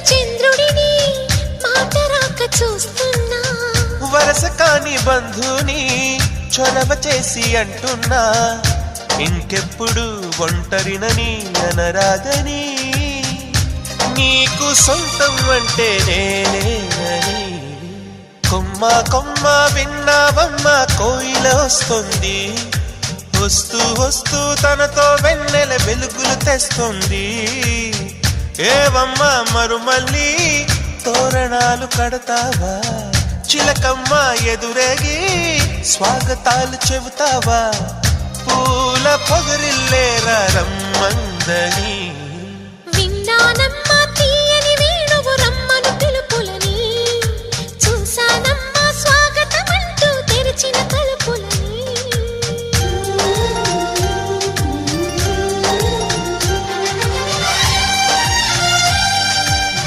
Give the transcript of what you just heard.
చంద్రుడిని మాట రాక చూస్తున్నా వరస కాని బంధుని చొరవ చేసి అంటున్నా ఇంకెప్పుడు ఒంటరినని అనరాదని నీకు సొంతం అంటే నేనేనని కొమ్మ కొమ్మ విన్నావమ్మ కోయిల వస్తుంది వస్తూ వస్తూ తనతో వెన్నెల వెలుగులు తెస్తుంది ఏవమ్మ మరుమల్లి తోరణాలు కడతావా చిలకమ్మ ఎదురేగి స్వాగతాలు చెబుతావా పూల పొగరిల్లేరా రమ్మందని విన్నానమ్మ